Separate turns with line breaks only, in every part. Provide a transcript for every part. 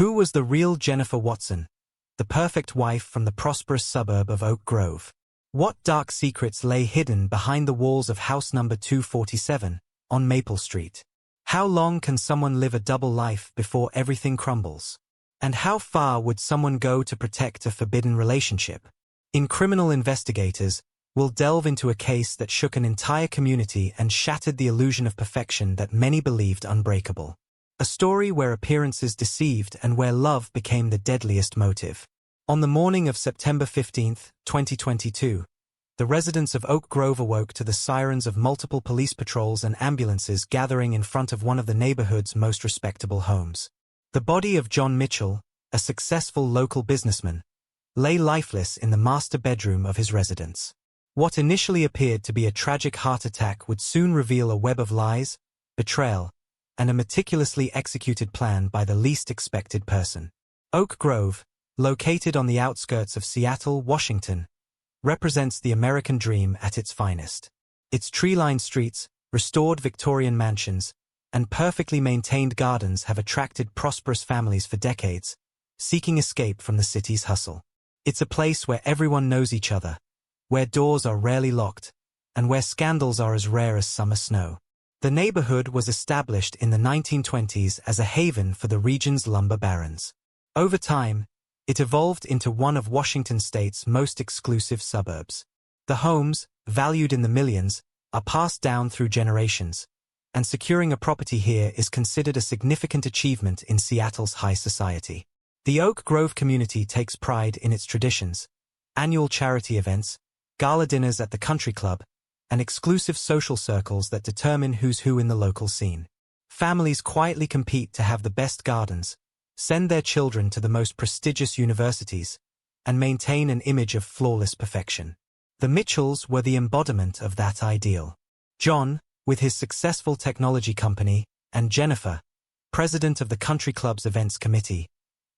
Who was the real Jennifer Watson, the perfect wife from the prosperous suburb of Oak Grove? What dark secrets lay hidden behind the walls of house number 247 on Maple Street? How long can someone live a double life before everything crumbles? And how far would someone go to protect a forbidden relationship? In Criminal Investigators, we'll delve into a case that shook an entire community and shattered the illusion of perfection that many believed unbreakable. A story where appearances deceived and where love became the deadliest motive. On the morning of September 15, 2022, the residents of Oak Grove awoke to the sirens of multiple police patrols and ambulances gathering in front of one of the neighborhood's most respectable homes. The body of John Mitchell, a successful local businessman, lay lifeless in the master bedroom of his residence. What initially appeared to be a tragic heart attack would soon reveal a web of lies, betrayal, and a meticulously executed plan by the least expected person. Oak Grove, located on the outskirts of Seattle, Washington, represents the American dream at its finest. Its tree-lined streets, restored Victorian mansions, and perfectly maintained gardens have attracted prosperous families for decades, seeking escape from the city's hustle. It's a place where everyone knows each other, where doors are rarely locked, and where scandals are as rare as summer snow. The neighborhood was established in the 1920s as a haven for the region's lumber barons. Over time, it evolved into one of Washington state's most exclusive suburbs. The homes, valued in the millions, are passed down through generations, and securing a property here is considered a significant achievement in Seattle's high society. The Oak Grove community takes pride in its traditions, annual charity events, gala dinners at the country club, and exclusive social circles that determine who's who in the local scene. Families quietly compete to have the best gardens, send their children to the most prestigious universities, and maintain an image of flawless perfection. The Mitchells were the embodiment of that ideal. John, with his successful technology company, and Jennifer, president of the country club's events committee,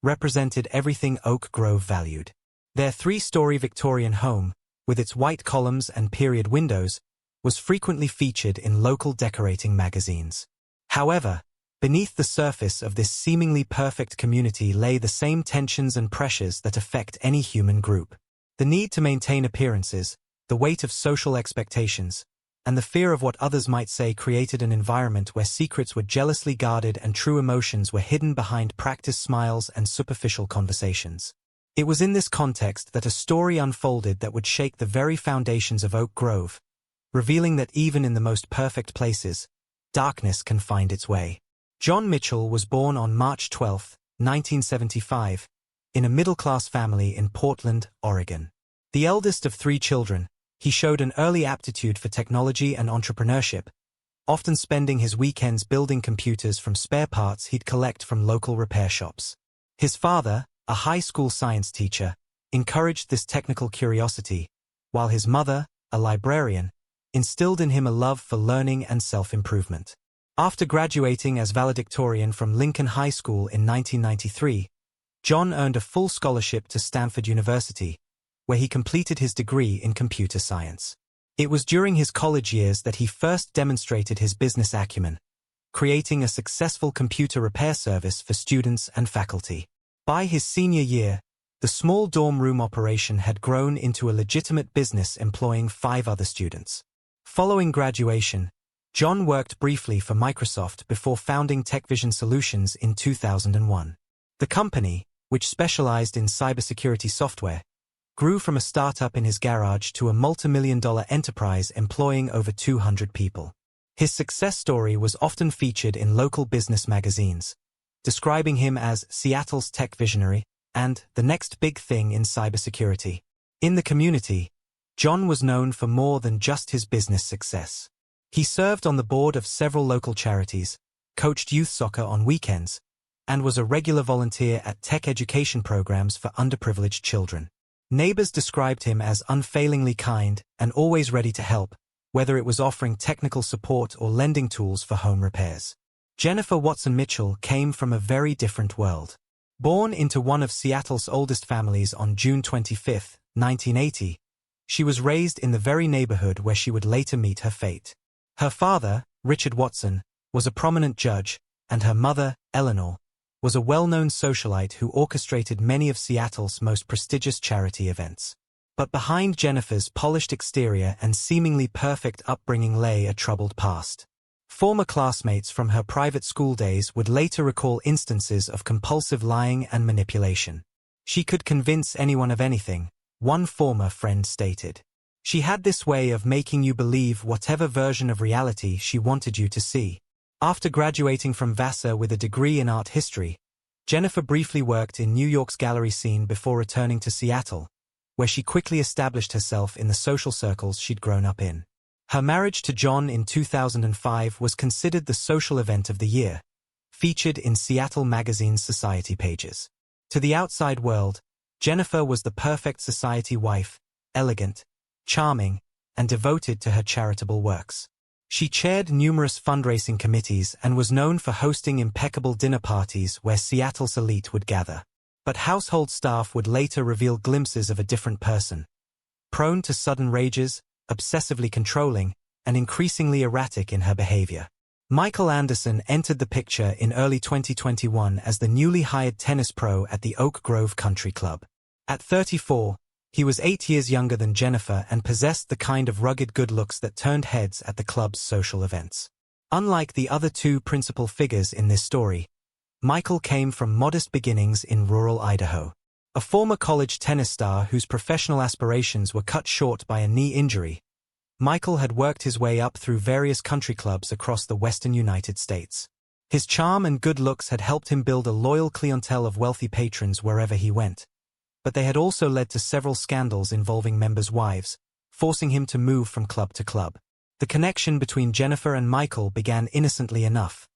represented everything Oak Grove valued. Their three-story Victorian home, with its white columns and period windows, was frequently featured in local decorating magazines. However, beneath the surface of this seemingly perfect community lay the same tensions and pressures that affect any human group. The need to maintain appearances, the weight of social expectations, and the fear of what others might say created an environment where secrets were jealously guarded and true emotions were hidden behind practiced smiles and superficial conversations. It was in this context that a story unfolded that would shake the very foundations of Oak Grove, revealing that even in the most perfect places, darkness can find its way. John Mitchell was born on March 12, 1975, in a middle-class family in Portland, Oregon. The eldest of three children, he showed an early aptitude for technology and entrepreneurship, often spending his weekends building computers from spare parts he'd collect from local repair shops. His father, a high school science teacher, encouraged this technical curiosity, while his mother, a librarian, instilled in him a love for learning and self-improvement. After graduating as valedictorian from Lincoln High School in 1993, John earned a full scholarship to Stanford University, where he completed his degree in computer science. It was during his college years that he first demonstrated his business acumen, creating a successful computer repair service for students and faculty. By his senior year, the small dorm room operation had grown into a legitimate business employing 5 other students. Following graduation, John worked briefly for Microsoft before founding TechVision Solutions in 2001. The company, which specialized in cybersecurity software, grew from a startup in his garage to a multi-million-dollar enterprise employing over 200 people. His success story was often featured in local business magazines, describing him as Seattle's tech visionary and the next big thing in cybersecurity. In the community, John was known for more than just his business success. He served on the board of several local charities, coached youth soccer on weekends, and was a regular volunteer at tech education programs for underprivileged children. Neighbors described him as unfailingly kind and always ready to help, whether it was offering technical support or lending tools for home repairs. Jennifer Watson Mitchell came from a very different world. Born into one of Seattle's oldest families on June 25, 1980, she was raised in the very neighborhood where she would later meet her fate. Her father, Richard Watson, was a prominent judge, and her mother, Eleanor, was a well-known socialite who orchestrated many of Seattle's most prestigious charity events. But behind Jennifer's polished exterior and seemingly perfect upbringing lay a troubled past. Former classmates from her private school days would later recall instances of compulsive lying and manipulation. She could convince anyone of anything, one former friend stated. She had this way of making you believe whatever version of reality she wanted you to see. After graduating from Vassar with a degree in art history, Jennifer briefly worked in New York's gallery scene before returning to Seattle, where she quickly established herself in the social circles she'd grown up in. Her marriage to John in 2005 was considered the social event of the year, featured in Seattle Magazine's society pages. To the outside world, Jennifer was the perfect society wife, elegant, charming, and devoted to her charitable works. She chaired numerous fundraising committees and was known for hosting impeccable dinner parties where Seattle's elite would gather. But household staff would later reveal glimpses of a different person. Prone to sudden rages, obsessively controlling, and increasingly erratic in her behavior. Michael Anderson entered the picture in early 2021 as the newly hired tennis pro at the Oak Grove Country Club. At 34, he was 8 years younger than Jennifer and possessed the kind of rugged good looks that turned heads at the club's social events. Unlike the other two principal figures in this story, Michael came from modest beginnings in rural Idaho. A former college tennis star whose professional aspirations were cut short by a knee injury, Michael had worked his way up through various country clubs across the western United States. His charm and good looks had helped him build a loyal clientele of wealthy patrons wherever he went. But they had also led to several scandals involving members' wives, forcing him to move from club to club. The connection between Jennifer and Michael began innocently enough.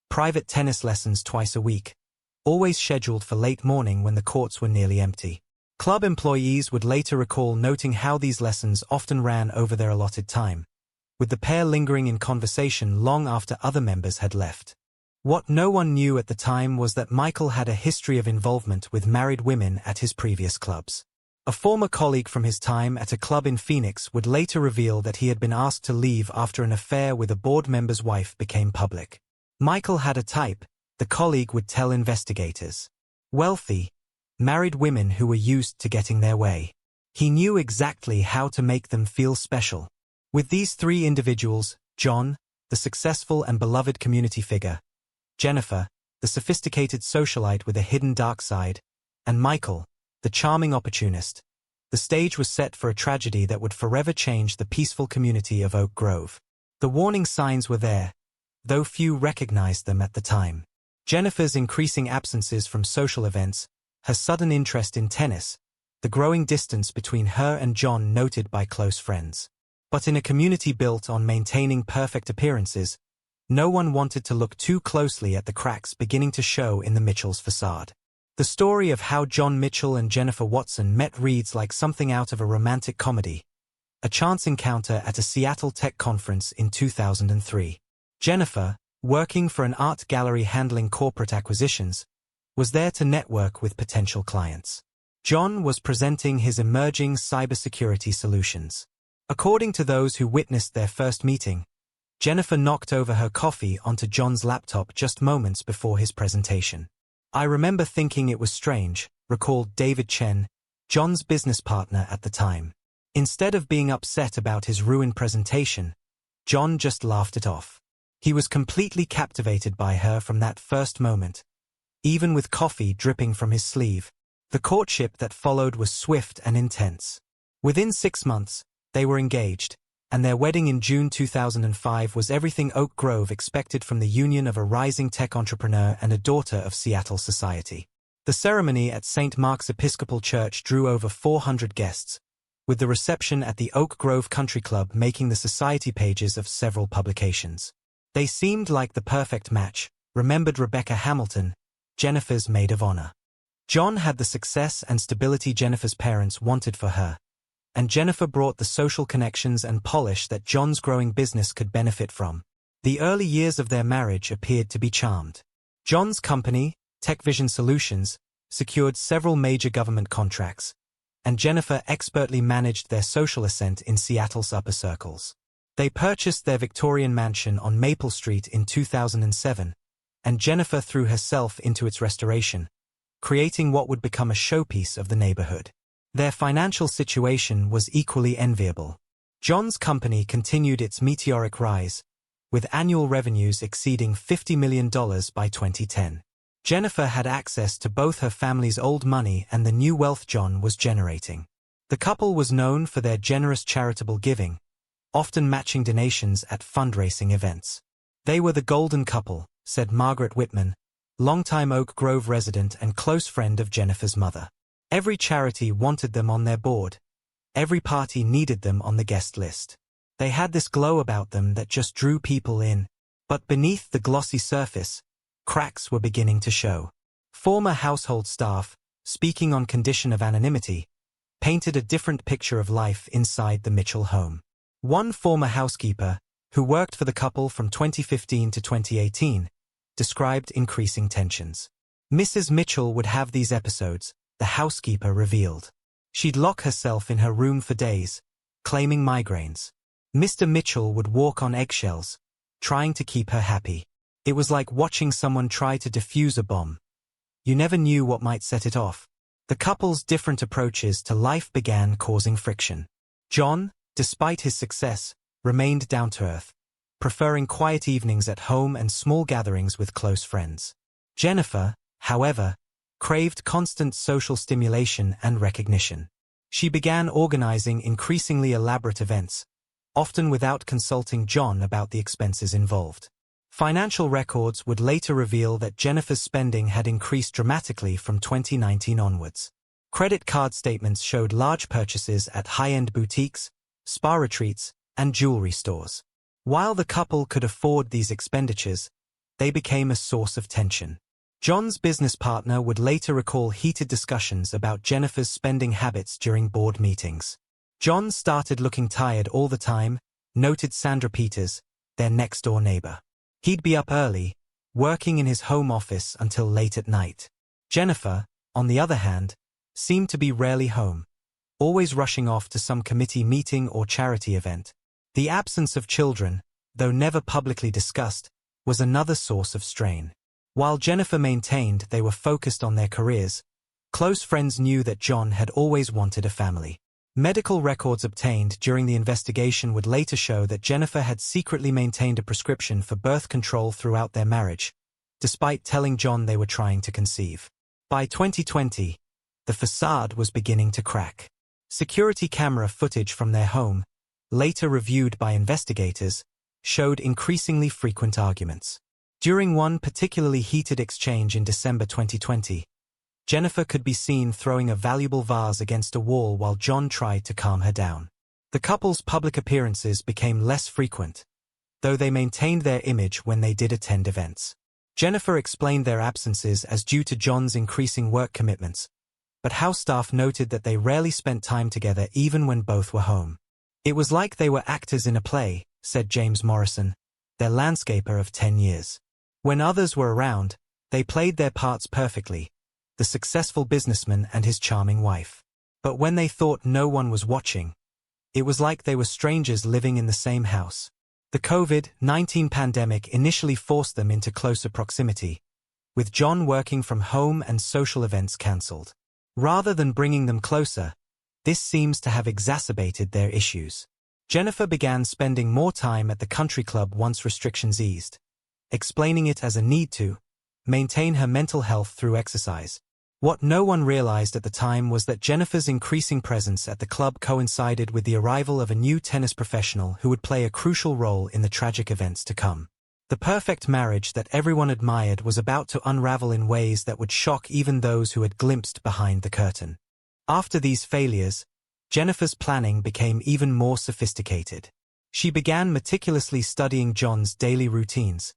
Private tennis lessons twice a week, always scheduled for late morning when the courts were nearly empty. Club employees would later recall noting how these lessons often ran over their allotted time, with the pair lingering in conversation long after other members had left. What no one knew at the time was that Michael had a history of involvement with married women at his previous clubs. A former colleague from his time at a club in Phoenix would later reveal that he had been asked to leave after an affair with a board member's wife became public. Michael had a type, the colleague would tell investigators. Wealthy, married women who were used to getting their way. He knew exactly how to make them feel special. With these three individuals, John, the successful and beloved community figure, Jennifer, the sophisticated socialite with a hidden dark side, and Michael, the charming opportunist, the stage was set for a tragedy that would forever change the peaceful community of Oak Grove. The warning signs were there, though few recognized them at the time. Jennifer's increasing absences from social events, her sudden interest in tennis, the growing distance between her and John noted by close friends. But in a community built on maintaining perfect appearances, no one wanted to look too closely at the cracks beginning to show in the Mitchells' facade. The story of how John Mitchell and Jennifer Watson met reads like something out of a romantic comedy, a chance encounter at a Seattle tech conference in 2003. Jennifer, working for an art gallery handling corporate acquisitions, was there to network with potential clients. John was presenting his emerging cybersecurity solutions. According to those who witnessed their first meeting, Jennifer knocked over her coffee onto John's laptop just moments before his presentation. I remember thinking it was strange, recalled David Chen, John's business partner at the time. Instead of being upset about his ruined presentation, John just laughed it off. He was completely captivated by her from that first moment, even with coffee dripping from his sleeve. The courtship that followed was swift and intense. Within 6 months, they were engaged, and their wedding in June 2005 was everything Oak Grove expected from the union of a rising tech entrepreneur and a daughter of Seattle society. The ceremony at St. Mark's Episcopal Church drew over 400 guests, with the reception at the Oak Grove Country Club making the society pages of several publications. They seemed like the perfect match, remembered Rebecca Hamilton, Jennifer's maid of honor. John had the success and stability Jennifer's parents wanted for her, and Jennifer brought the social connections and polish that John's growing business could benefit from. The early years of their marriage appeared to be charmed. John's company, TechVision Solutions, secured several major government contracts, and Jennifer expertly managed their social ascent in Seattle's upper circles. They purchased their Victorian mansion on Maple Street in 2007, and Jennifer threw herself into its restoration, creating what would become a showpiece of the neighborhood. Their financial situation was equally enviable. John's company continued its meteoric rise, with annual revenues exceeding $50 million by 2010. Jennifer had access to both her family's old money and the new wealth John was generating. The couple was known for their generous charitable giving, often matching donations at fundraising events. They were the golden couple, said Margaret Whitman, longtime Oak Grove resident and close friend of Jennifer's mother. Every charity wanted them on their board. Every party needed them on the guest list. They had this glow about them that just drew people in. But beneath the glossy surface, cracks were beginning to show. Former household staff, speaking on condition of anonymity, painted a different picture of life inside the Mitchell home. One former housekeeper, who worked for the couple from 2015 to 2018, described increasing tensions. Mrs. Mitchell would have these episodes, the housekeeper revealed. She'd lock herself in her room for days, claiming migraines. Mr. Mitchell would walk on eggshells, trying to keep her happy. It was like watching someone try to defuse a bomb. You never knew what might set it off. The couple's different approaches to life began causing friction. John, despite his success, remained down to earth, preferring quiet evenings at home and small gatherings with close friends. Jennifer, however, craved constant social stimulation and recognition. She began organizing increasingly elaborate events, often without consulting John about the expenses involved. Financial records would later reveal that Jennifer's spending had increased dramatically from 2019 onwards. Credit card statements showed large purchases at high-end boutiques, spa retreats, and jewelry stores. While the couple could afford these expenditures, they became a source of tension. John's business partner would later recall heated discussions about Jennifer's spending habits during board meetings. John started looking tired all the time, noted Sandra Peters, their next-door neighbor. He'd be up early, working in his home office until late at night. Jennifer, on the other hand, seemed to be rarely home, always rushing off to some committee meeting or charity event. The absence of children, though never publicly discussed, was another source of strain. While Jennifer maintained they were focused on their careers, close friends knew that John had always wanted a family. Medical records obtained during the investigation would later show that Jennifer had secretly maintained a prescription for birth control throughout their marriage, despite telling John they were trying to conceive. By 2020, the facade was beginning to crack. Security camera footage from their home, later reviewed by investigators, showed increasingly frequent arguments. During one particularly heated exchange in December 2020, Jennifer could be seen throwing a valuable vase against a wall while John tried to calm her down. The couple's public appearances became less frequent, though they maintained their image when they did attend events. Jennifer explained their absences as due to John's increasing work commitments, but house staff noted that they rarely spent time together even when both were home. It was like they were actors in a play, said James Morrison, their landscaper of 10 years. When others were around, they played their parts perfectly, the successful businessman and his charming wife. But when they thought no one was watching, it was like they were strangers living in the same house. The COVID-19 pandemic initially forced them into closer proximity, with John working from home and social events cancelled. Rather than bringing them closer, this seems to have exacerbated their issues. Jennifer began spending more time at the country club once restrictions eased, explaining it as a need to maintain her mental health through exercise. What no one realized at the time was that Jennifer's increasing presence at the club coincided with the arrival of a new tennis professional who would play a crucial role in the tragic events to come. The perfect marriage that everyone admired was about to unravel in ways that would shock even those who had glimpsed behind the curtain. After these failures, Jennifer's planning became even more sophisticated. She began meticulously studying John's daily routines,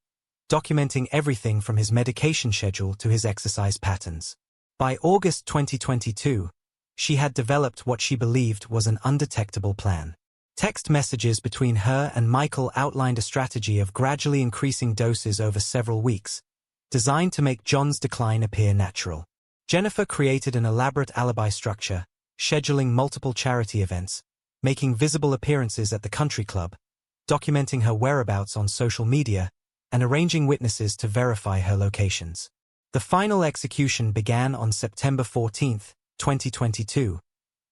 documenting everything from his medication schedule to his exercise patterns. By August 2022, she had developed what she believed was an undetectable plan. Text messages between her and Michael outlined a strategy of gradually increasing doses over several weeks, designed to make John's decline appear natural. Jennifer created an elaborate alibi structure, scheduling multiple charity events, making visible appearances at the country club, documenting her whereabouts on social media, and arranging witnesses to verify her locations. The final execution began on September 14, 2022,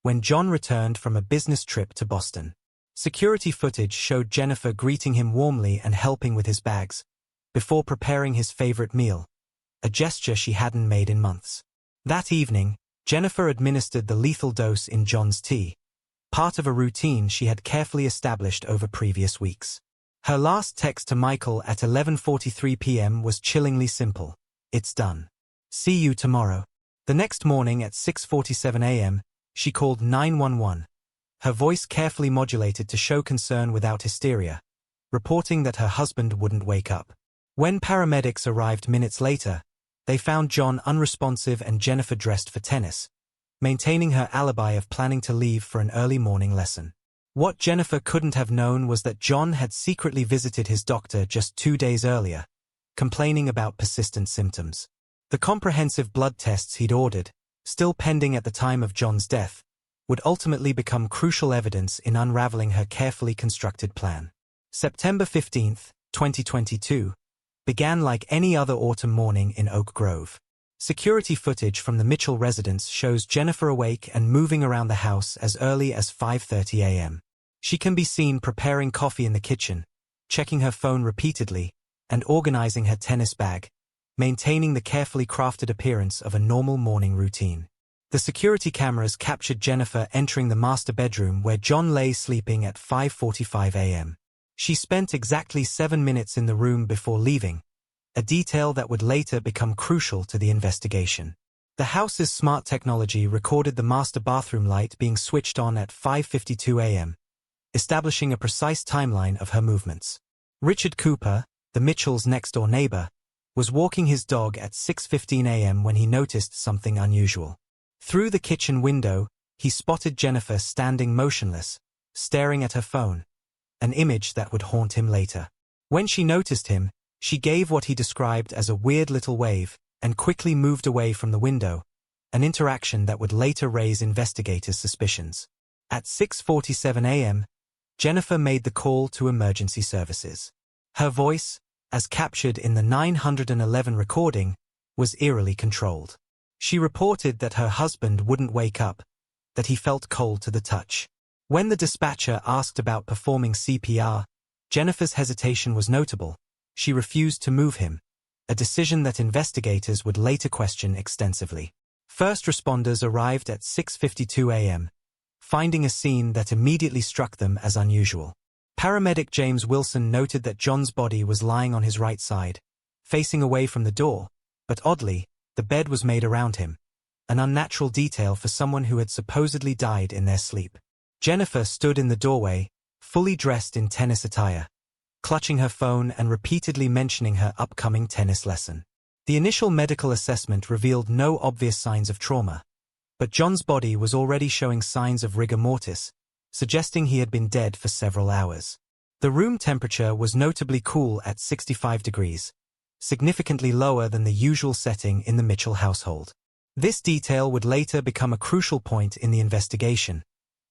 when John returned from a business trip to Boston. Security footage showed Jennifer greeting him warmly and helping with his bags, before preparing his favorite meal, a gesture she hadn't made in months. That evening, Jennifer administered the lethal dose in John's tea, part of a routine she had carefully established over previous weeks. Her last text to Michael at 11:43 p.m. was chillingly simple: "It's done. See you tomorrow." The next morning at 6:47 a.m., she called 911, her voice carefully modulated to show concern without hysteria, reporting that her husband wouldn't wake up. When paramedics arrived minutes later, they found John unresponsive and Jennifer dressed for tennis, maintaining her alibi of planning to leave for an early morning lesson. What Jennifer couldn't have known was that John had secretly visited his doctor just 2 days earlier, complaining about persistent symptoms. The comprehensive blood tests he'd ordered, still pending at the time of John's death, would ultimately become crucial evidence in unraveling her carefully constructed plan. September 15, 2022, began like any other autumn morning in Oak Grove. Security footage from the Mitchell residence shows Jennifer awake and moving around the house as early as 5:30 a.m. She can be seen preparing coffee in the kitchen, checking her phone repeatedly, and organizing her tennis bag, maintaining the carefully crafted appearance of a normal morning routine. The security cameras captured Jennifer entering the master bedroom where John lay sleeping at 5:45 a.m. She spent exactly 7 minutes in the room before leaving, a detail that would later become crucial to the investigation. The house's smart technology recorded the master bathroom light being switched on at 5:52 a.m., establishing a precise timeline of her movements. Richard Cooper, the Mitchells' next-door neighbor, was walking his dog at 6:15 a.m. when he noticed something unusual. Through the kitchen window, he spotted Jennifer standing motionless, staring at her phone, an image that would haunt him later. When she noticed him, she gave what he described as a weird little wave and quickly moved away from the window, an interaction that would later raise investigators' suspicions. At 6:47 a.m., Jennifer made the call to emergency services. Her voice, as captured in the 911 recording, was eerily controlled. She reported that her husband wouldn't wake up, that he felt cold to the touch. When the dispatcher asked about performing CPR, Jennifer's hesitation was notable. She refused to move him, a decision that investigators would later question extensively. First responders arrived at 6:52 a.m., finding a scene that immediately struck them as unusual. Paramedic James Wilson noted that John's body was lying on his right side, facing away from the door, but oddly, the bed was made around him, an unnatural detail for someone who had supposedly died in their sleep. Jennifer stood in the doorway, fully dressed in tennis attire, clutching her phone and repeatedly mentioning her upcoming tennis lesson. The initial medical assessment revealed no obvious signs of trauma, but John's body was already showing signs of rigor mortis, suggesting he had been dead for several hours. The room temperature was notably cool at 65 degrees, significantly lower than the usual setting in the Mitchell household. This detail would later become a crucial point in the investigation,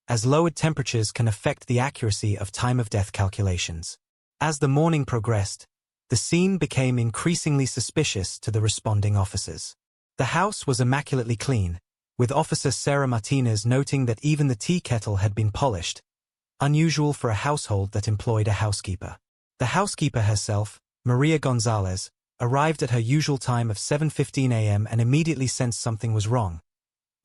as lowered temperatures can affect the accuracy of time-of-death calculations. As the morning progressed, the scene became increasingly suspicious to the responding officers. The house was immaculately clean, with Officer Sarah Martinez noting that even the tea kettle had been polished, unusual for a household that employed a housekeeper. The housekeeper herself, Maria Gonzalez, arrived at her usual time of 7:15 a.m. and immediately sensed something was wrong,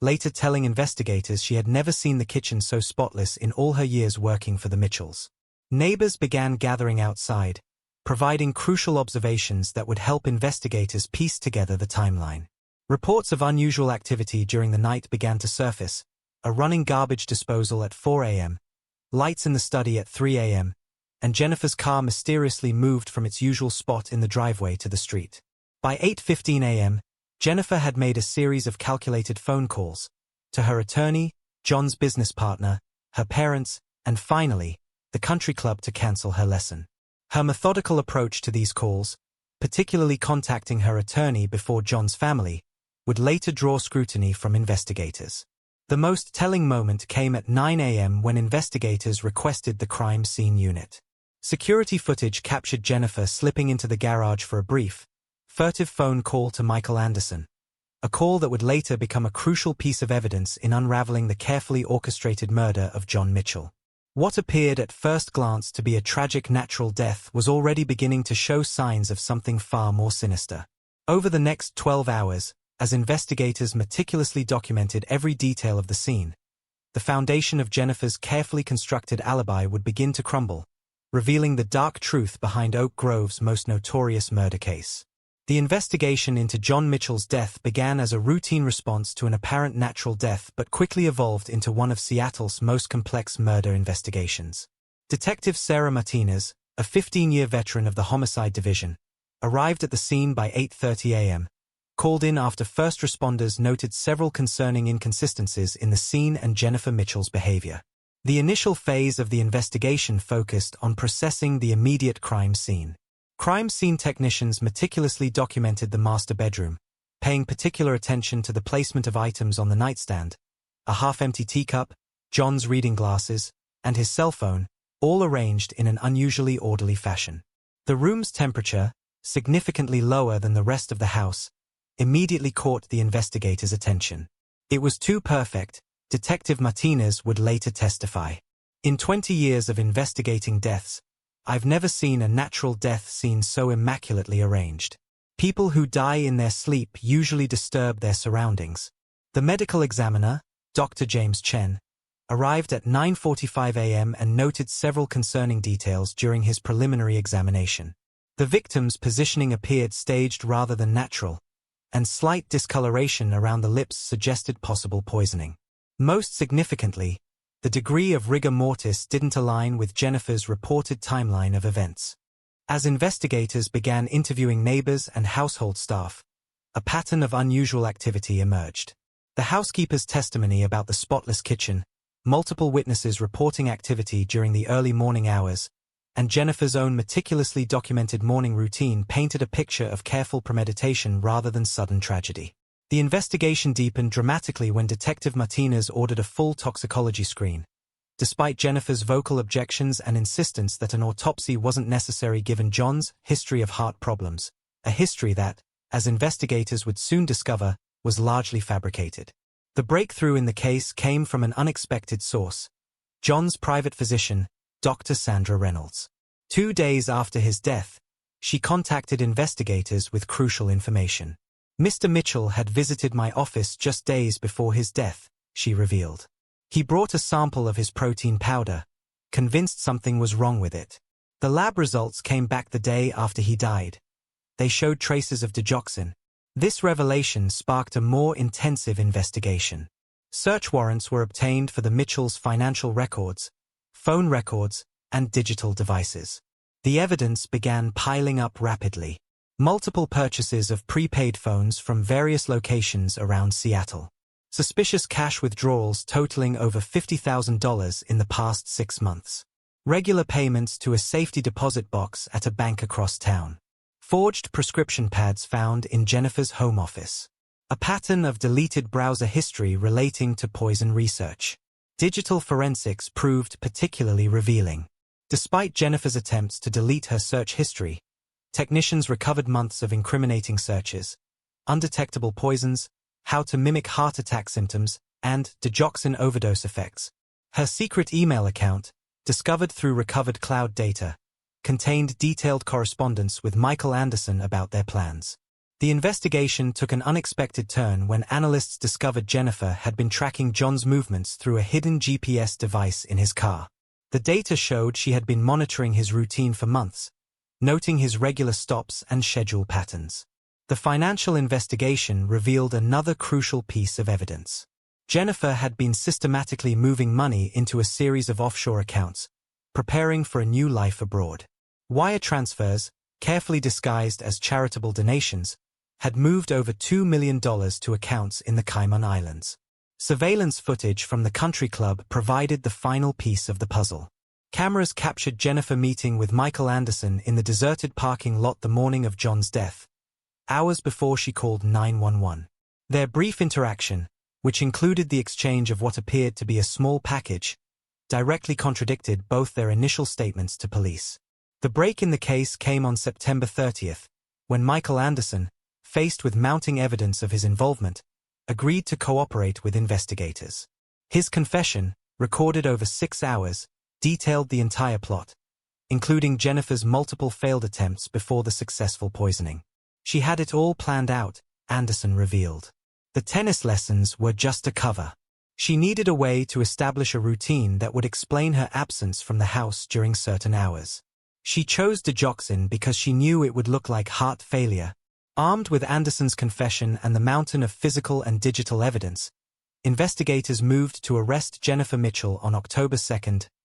later telling investigators she had never seen the kitchen so spotless in all her years working for the Mitchells. Neighbors began gathering outside, providing crucial observations that would help investigators piece together the timeline. Reports of unusual activity during the night began to surface: a running garbage disposal at 4 a.m., lights in the study at 3 a.m., and Jennifer's car mysteriously moved from its usual spot in the driveway to the street. By 8:15 a.m., Jennifer had made a series of calculated phone calls to her attorney, John's business partner, her parents, and finally, the country club to cancel her lesson. Her methodical approach to these calls, particularly contacting her attorney before John's family, would later draw scrutiny from investigators. The most telling moment came at 9 a.m. when investigators requested the crime scene unit. Security footage captured Jennifer slipping into the garage for a brief, furtive phone call to Michael Anderson, a call that would later become a crucial piece of evidence in unraveling the carefully orchestrated murder of John Mitchell. What appeared at first glance to be a tragic natural death was already beginning to show signs of something far more sinister. Over the next 12 hours, as investigators meticulously documented every detail of the scene, the foundation of Jennifer's carefully constructed alibi would begin to crumble, revealing the dark truth behind Oak Grove's most notorious murder case. The investigation into John Mitchell's death began as a routine response to an apparent natural death but quickly evolved into one of Seattle's most complex murder investigations. Detective Sarah Martinez, a 15-year veteran of the Homicide Division, arrived at the scene by 8:30 a.m., called in after first responders noted several concerning inconsistencies in the scene and Jennifer Mitchell's behavior. The initial phase of the investigation focused on processing the immediate crime scene. Crime scene technicians meticulously documented the master bedroom, paying particular attention to the placement of items on the nightstand, a half-empty teacup, John's reading glasses, and his cell phone, all arranged in an unusually orderly fashion. The room's temperature, significantly lower than the rest of the house, immediately caught the investigators' attention. It was too perfect, Detective Martinez would later testify. In 20 years of investigating deaths, I've never seen a natural death scene so immaculately arranged. People who die in their sleep usually disturb their surroundings. The medical examiner, Dr. James Chen, arrived at 9:45 a.m. and noted several concerning details during his preliminary examination. The victim's positioning appeared staged rather than natural, and slight discoloration around the lips suggested possible poisoning. Most significantly, the degree of rigor mortis didn't align with Jennifer's reported timeline of events. As investigators began interviewing neighbors and household staff, a pattern of unusual activity emerged. The housekeeper's testimony about the spotless kitchen, multiple witnesses reporting activity during the early morning hours, and Jennifer's own meticulously documented morning routine painted a picture of careful premeditation rather than sudden tragedy. The investigation deepened dramatically when Detective Martinez ordered a full toxicology screen, despite Jennifer's vocal objections and insistence that an autopsy wasn't necessary given John's history of heart problems, a history that, as investigators would soon discover, was largely fabricated. The breakthrough in the case came from an unexpected source, John's private physician, Dr. Sandra Reynolds. 2 days after his death, she contacted investigators with crucial information. Mr. Mitchell had visited my office just days before his death, she revealed. He brought a sample of his protein powder, convinced something was wrong with it. The lab results came back the day after he died. They showed traces of digoxin. This revelation sparked a more intensive investigation. Search warrants were obtained for the Mitchells' financial records, phone records, and digital devices. The evidence began piling up rapidly. Multiple purchases of prepaid phones from various locations around Seattle. Suspicious cash withdrawals totaling over $50,000 in the past 6 months. Regular payments to a safety deposit box at a bank across town. Forged prescription pads found in Jennifer's home office. A pattern of deleted browser history relating to poison research. Digital forensics proved particularly revealing. Despite Jennifer's attempts to delete her search history, technicians recovered months of incriminating searches, undetectable poisons, how to mimic heart attack symptoms, and digoxin overdose effects. Her secret email account, discovered through recovered cloud data, contained detailed correspondence with Michael Anderson about their plans. The investigation took an unexpected turn when analysts discovered Jennifer had been tracking John's movements through a hidden GPS device in his car. The data showed she had been monitoring his routine for months, noting his regular stops and schedule patterns. The financial investigation revealed another crucial piece of evidence. Jennifer had been systematically moving money into a series of offshore accounts, preparing for a new life abroad. Wire transfers, carefully disguised as charitable donations, had moved over $2 million to accounts in the Cayman Islands. Surveillance footage from the country club provided the final piece of the puzzle. Cameras captured Jennifer meeting with Michael Anderson in the deserted parking lot the morning of John's death, hours before she called 911. Their brief interaction, which included the exchange of what appeared to be a small package, directly contradicted both their initial statements to police. The break in the case came on September 30th, when Michael Anderson, faced with mounting evidence of his involvement, agreed to cooperate with investigators. His confession, recorded over 6 hours, detailed the entire plot, including Jennifer's multiple failed attempts before the successful poisoning. She had it all planned out, Anderson revealed. The tennis lessons were just a cover. She needed a way to establish a routine that would explain her absence from the house during certain hours. She chose digoxin because she knew it would look like heart failure. Armed with Anderson's confession and the mountain of physical and digital evidence, investigators moved to arrest Jennifer Mitchell on October 2,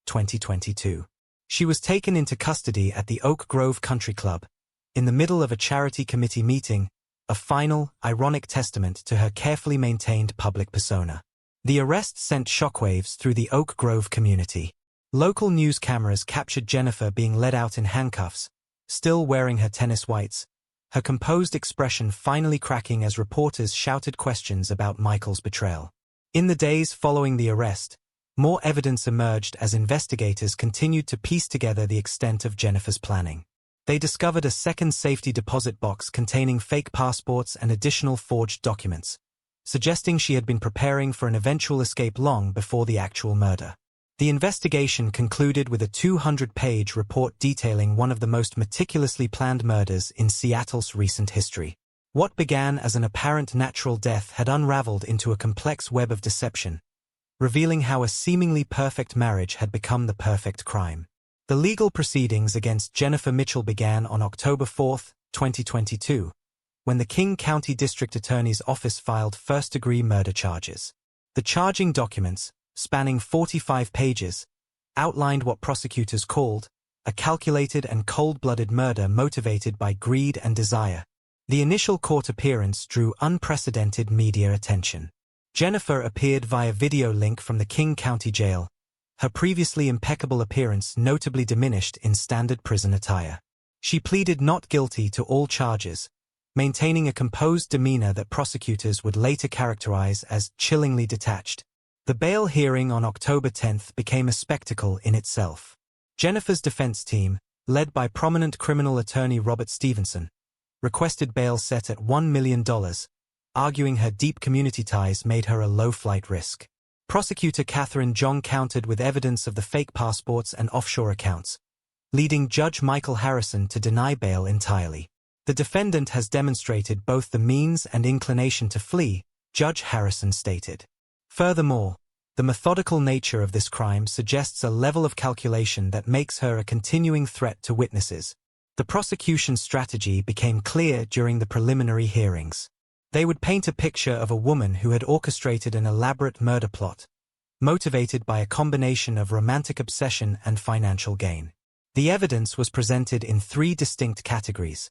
2022. She was taken into custody at the Oak Grove Country Club, in the middle of a charity committee meeting, a final, ironic testament to her carefully maintained public persona. The arrest sent shockwaves through the Oak Grove community. Local news cameras captured Jennifer being led out in handcuffs, still wearing her tennis whites, her composed expression finally cracking as reporters shouted questions about Michael's betrayal. In the days following the arrest, more evidence emerged as investigators continued to piece together the extent of Jennifer's planning. They discovered a second safety deposit box containing fake passports and additional forged documents, suggesting she had been preparing for an eventual escape long before the actual murder. The investigation concluded with a 200-page report detailing one of the most meticulously planned murders in Seattle's recent history. What began as an apparent natural death had unraveled into a complex web of deception, revealing how a seemingly perfect marriage had become the perfect crime. The legal proceedings against Jennifer Mitchell began on October 4, 2022, when the King County District Attorney's Office filed first-degree murder charges. The charging documents, spanning 45 pages, outlined what prosecutors called a calculated and cold-blooded murder motivated by greed and desire. The initial court appearance drew unprecedented media attention. Jennifer appeared via video link from the King County Jail, her previously impeccable appearance notably diminished in standard prison attire. She pleaded not guilty to all charges, maintaining a composed demeanor that prosecutors would later characterize as chillingly detached. The bail hearing on October 10 became a spectacle in itself. Jennifer's defense team, led by prominent criminal attorney Robert Stevenson, requested bail set at $1 million, arguing her deep community ties made her a low-flight risk. Prosecutor Catherine Jong countered with evidence of the fake passports and offshore accounts, leading Judge Michael Harrison to deny bail entirely. The defendant has demonstrated both the means and inclination to flee, Judge Harrison stated. Furthermore, the methodical nature of this crime suggests a level of calculation that makes her a continuing threat to witnesses. The prosecution's strategy became clear during the preliminary hearings. They would paint a picture of a woman who had orchestrated an elaborate murder plot, motivated by a combination of romantic obsession and financial gain. The evidence was presented in 3 distinct categories: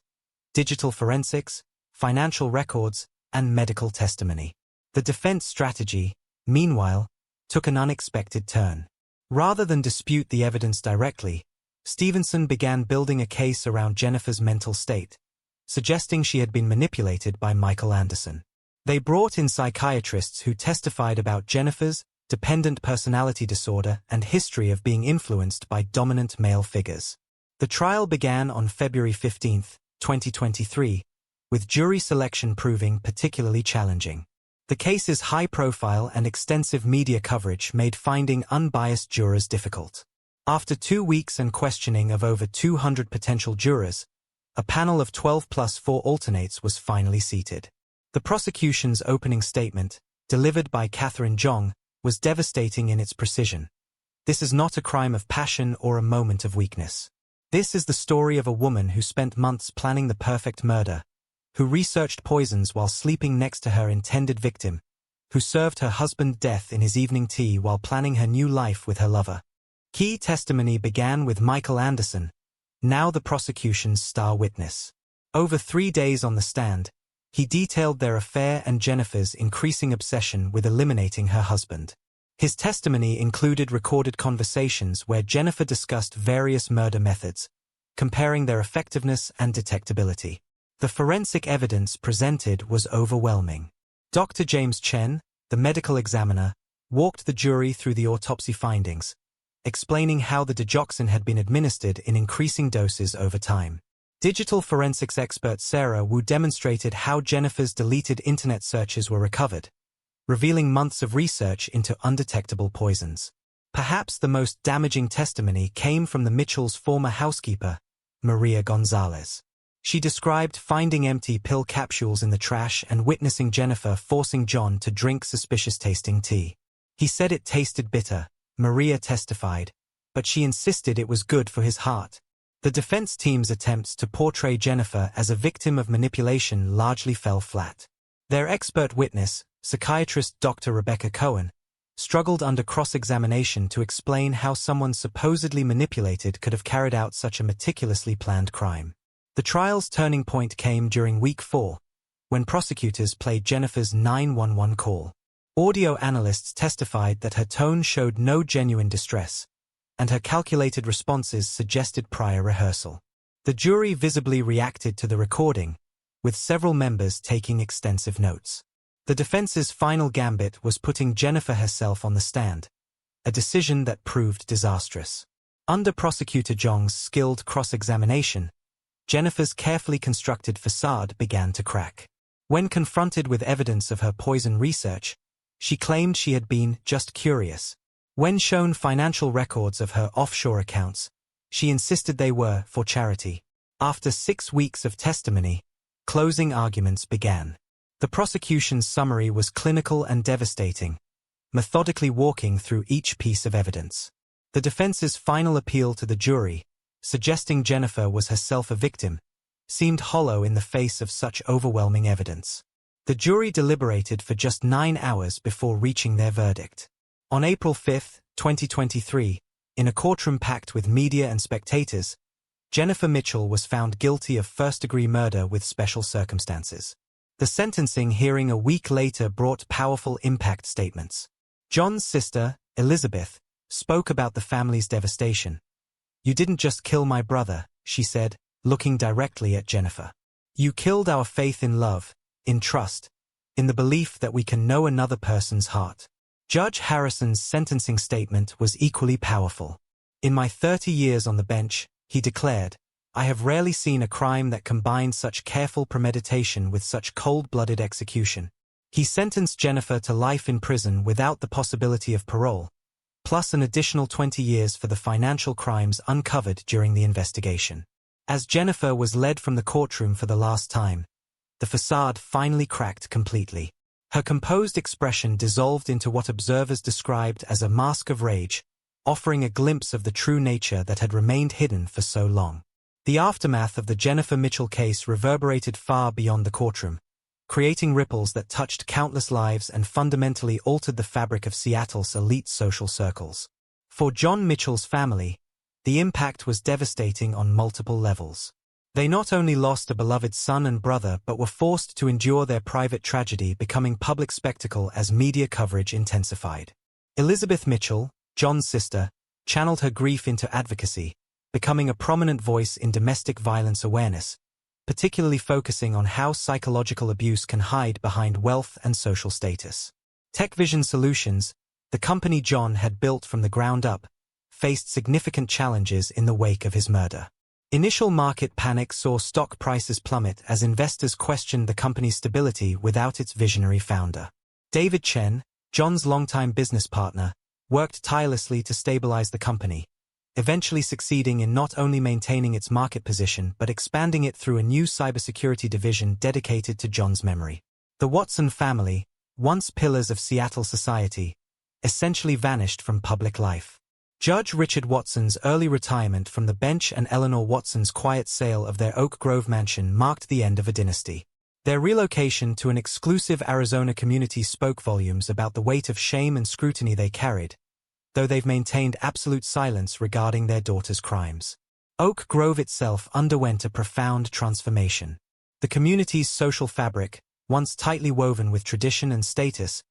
digital forensics, financial records, and medical testimony. The defense strategy, meanwhile, took an unexpected turn. Rather than dispute the evidence directly, Stevenson began building a case around Jennifer's mental state, suggesting she had been manipulated by Michael Anderson. They brought in psychiatrists who testified about Jennifer's dependent personality disorder and history of being influenced by dominant male figures. The trial began on February 15, 2023, with jury selection proving particularly challenging. The case's high profile and extensive media coverage made finding unbiased jurors difficult. After 2 weeks and questioning of over 200 potential jurors, a panel of 12 plus 4 alternates was finally seated. The prosecution's opening statement, delivered by Catherine Jong, was devastating in its precision. This is not a crime of passion or a moment of weakness. This is the story of a woman who spent months planning the perfect murder, who researched poisons while sleeping next to her intended victim, who served her husband death in his evening tea while planning her new life with her lover. Key testimony began with Michael Anderson, now the prosecution's star witness. Over 3 days on the stand, he detailed their affair and Jennifer's increasing obsession with eliminating her husband. His testimony included recorded conversations where Jennifer discussed various murder methods, comparing their effectiveness and detectability. The forensic evidence presented was overwhelming. Dr. James Chen, the medical examiner, walked the jury through the autopsy findings, explaining how the digoxin had been administered in increasing doses over time. Digital forensics expert Sarah Wu demonstrated how Jennifer's deleted internet searches were recovered, revealing months of research into undetectable poisons. Perhaps the most damaging testimony came from the Mitchells' former housekeeper, Maria Gonzalez. She described finding empty pill capsules in the trash and witnessing Jennifer forcing John to drink suspicious-tasting tea. He said it tasted bitter, Maria testified, but she insisted it was good for his heart. The defense team's attempts to portray Jennifer as a victim of manipulation largely fell flat. Their expert witness, psychiatrist Dr. Rebecca Cohen, struggled under cross-examination to explain how someone supposedly manipulated could have carried out such a meticulously planned crime. The trial's turning point came during week 4, when prosecutors played Jennifer's 911 call. Audio analysts testified that her tone showed no genuine distress, and her calculated responses suggested prior rehearsal. The jury visibly reacted to the recording, with several members taking extensive notes. The defense's final gambit was putting Jennifer herself on the stand, a decision that proved disastrous. Under Prosecutor Zhong's skilled cross-examination, Jennifer's carefully constructed facade began to crack. When confronted with evidence of her poison research, she claimed she had been just curious. When shown financial records of her offshore accounts, she insisted they were for charity. After 6 weeks of testimony, closing arguments began. The prosecution's summary was clinical and devastating, methodically walking through each piece of evidence. The defense's final appeal to the jury, suggesting Jennifer was herself a victim, seemed hollow in the face of such overwhelming evidence. The jury deliberated for just 9 hours before reaching their verdict. On April 5, 2023, in a courtroom packed with media and spectators, Jennifer Mitchell was found guilty of first-degree murder with special circumstances. The sentencing hearing a week later brought powerful impact statements. John's sister, Elizabeth, spoke about the family's devastation. "You didn't just kill my brother," she said, looking directly at Jennifer. "You killed our faith in love, in trust, in the belief that we can know another person's heart." Judge Harrison's sentencing statement was equally powerful. "In my 30 years on the bench," he declared, "I have rarely seen a crime that combined such careful premeditation with such cold-blooded execution." He sentenced Jennifer to life in prison without the possibility of parole, plus an additional 20 years for the financial crimes uncovered during the investigation. As Jennifer was led from the courtroom for the last time, the facade finally cracked completely. Her composed expression dissolved into what observers described as a mask of rage, offering a glimpse of the true nature that had remained hidden for so long. The aftermath of the Jennifer Mitchell case reverberated far beyond the courtroom, creating ripples that touched countless lives and fundamentally altered the fabric of Seattle's elite social circles. For John Mitchell's family, the impact was devastating on multiple levels. They not only lost a beloved son and brother but were forced to endure their private tragedy becoming public spectacle as media coverage intensified. Elizabeth Mitchell, John's sister, channeled her grief into advocacy, becoming a prominent voice in domestic violence awareness, particularly focusing on how psychological abuse can hide behind wealth and social status. TechVision Solutions, the company John had built from the ground up, faced significant challenges in the wake of his murder. Initial market panic saw stock prices plummet as investors questioned the company's stability without its visionary founder. David Chen, John's longtime business partner, worked tirelessly to stabilize the company, eventually succeeding in not only maintaining its market position but expanding it through a new cybersecurity division dedicated to John's memory. The Watson family, once pillars of Seattle society, essentially vanished from public life. Judge Richard Watson's early retirement from the bench and Eleanor Watson's quiet sale of their Oak Grove mansion marked the end of a dynasty. Their relocation to an exclusive Arizona community spoke volumes about the weight of shame and scrutiny they carried, though they've maintained absolute silence regarding their daughter's crimes. Oak Grove itself underwent a profound transformation. The community's social fabric, once tightly woven with tradition and status,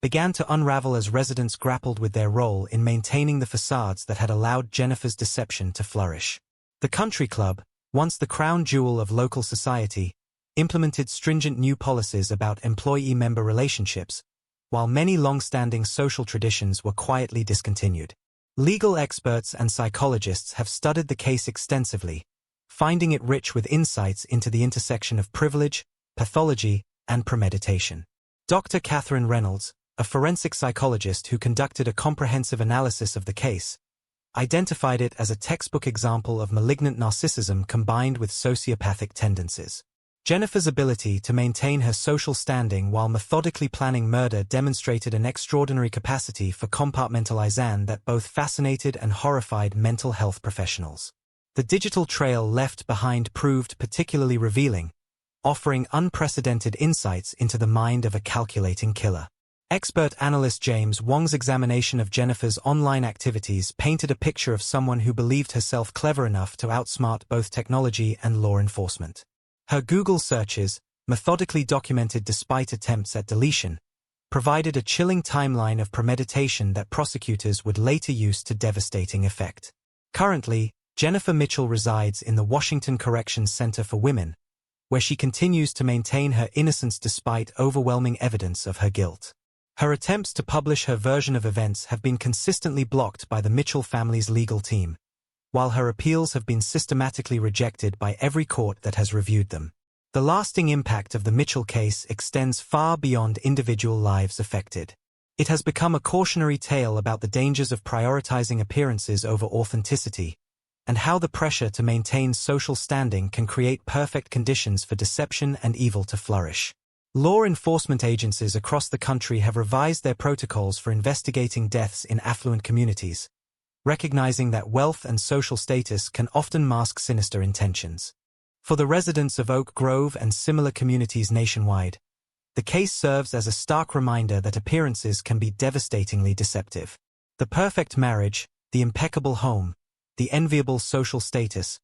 began to unravel as residents grappled with their role in maintaining the facades that had allowed Jennifer's deception to flourish. The country club, once the crown jewel of local society, implemented stringent new policies about employee-member relationships, while many long-standing social traditions were quietly discontinued. Legal experts and psychologists have studied the case extensively, finding it rich with insights into the intersection of privilege, pathology, and premeditation. Dr. Catherine Reynolds, a forensic psychologist who conducted a comprehensive analysis of the case, identified it as a textbook example of malignant narcissism combined with sociopathic tendencies. Jennifer's ability to maintain her social standing while methodically planning murder demonstrated an extraordinary capacity for compartmentalization that both fascinated and horrified mental health professionals. The digital trail left behind proved particularly revealing, offering unprecedented insights into the mind of a calculating killer. Expert analyst James Wong's examination of Jennifer's online activities painted a picture of someone who believed herself clever enough to outsmart both technology and law enforcement. Her Google searches, methodically documented despite attempts at deletion, provided a chilling timeline of premeditation that prosecutors would later use to devastating effect. Currently, Jennifer Mitchell resides in the Washington Corrections Center for Women, where she continues to maintain her innocence despite overwhelming evidence of her guilt. Her attempts to publish her version of events have been consistently blocked by the Mitchell family's legal team, while her appeals have been systematically rejected by every court that has reviewed them. The lasting impact of the Mitchell case extends far beyond individual lives affected. It has become a cautionary tale about the dangers of prioritizing appearances over authenticity, and how the pressure to maintain social standing can create perfect conditions for deception and evil to flourish. Law enforcement agencies across the country have revised their protocols for investigating deaths in affluent communities, recognizing that wealth and social status can often mask sinister intentions. For the residents of Oak Grove and similar communities nationwide, the case serves as a stark reminder that appearances can be devastatingly deceptive. The perfect marriage, the impeccable home, the enviable social status,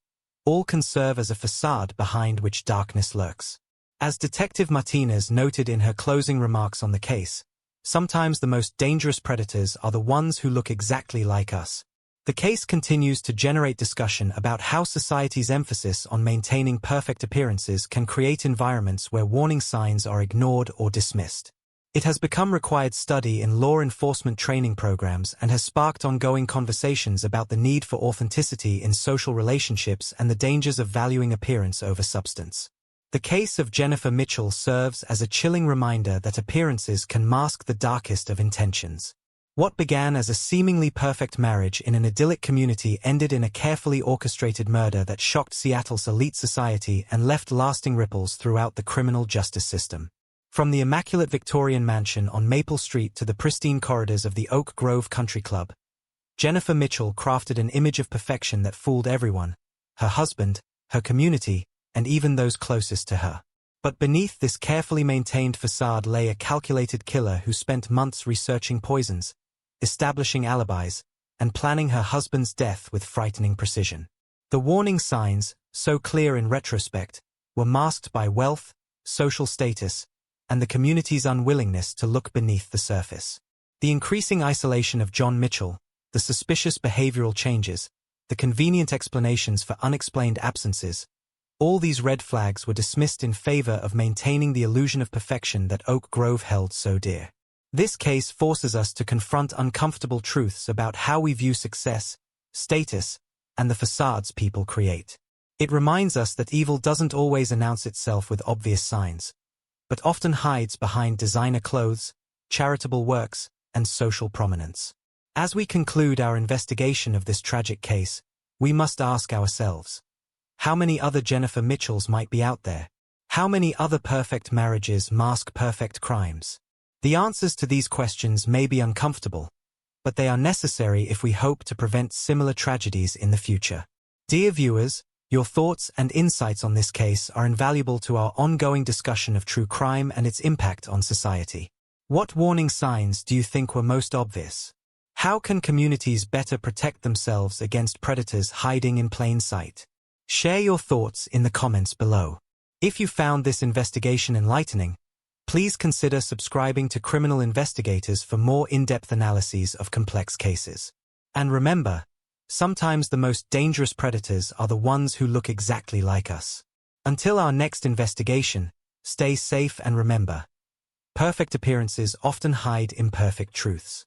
all can serve as a facade behind which darkness lurks. As Detective Martinez noted in her closing remarks on the case, sometimes the most dangerous predators are the ones who look exactly like us. The case continues to generate discussion about how society's emphasis on maintaining perfect appearances can create environments where warning signs are ignored or dismissed. It has become required study in law enforcement training programs and has sparked ongoing conversations about the need for authenticity in social relationships and the dangers of valuing appearance over substance. The case of Jennifer Mitchell serves as a chilling reminder that appearances can mask the darkest of intentions. What began as a seemingly perfect marriage in an idyllic community ended in a carefully orchestrated murder that shocked Seattle's elite society and left lasting ripples throughout the criminal justice system. From the immaculate Victorian mansion on Maple Street to the pristine corridors of the Oak Grove Country Club, Jennifer Mitchell crafted an image of perfection that fooled everyone, her husband, her community, and even those closest to her. But beneath this carefully maintained facade lay a calculated killer who spent months researching poisons, establishing alibis, and planning her husband's death with frightening precision. The warning signs, so clear in retrospect, were masked by wealth, social status, and the community's unwillingness to look beneath the surface. The increasing isolation of John Mitchell, the suspicious behavioral changes, the convenient explanations for unexplained absences, all these red flags were dismissed in favor of maintaining the illusion of perfection that Oak Grove held so dear. This case forces us to confront uncomfortable truths about how we view success, status, and the facades people create. It reminds us that evil doesn't always announce itself with obvious signs, but often hides behind designer clothes, charitable works, and social prominence. As we conclude our investigation of this tragic case, we must ask ourselves, how many other Jennifer Mitchells might be out there? How many other perfect marriages mask perfect crimes? The answers to these questions may be uncomfortable, but they are necessary if we hope to prevent similar tragedies in the future. Dear viewers, your thoughts and insights on this case are invaluable to our ongoing discussion of true crime and its impact on society. What warning signs do you think were most obvious? How can communities better protect themselves against predators hiding in plain sight? Share your thoughts in the comments below. If you found this investigation enlightening, please consider subscribing to Criminal Investigators for more in-depth analyses of complex cases. And remember, sometimes the most dangerous predators are the ones who look exactly like us. Until our next investigation, stay safe and remember, perfect appearances often hide imperfect truths.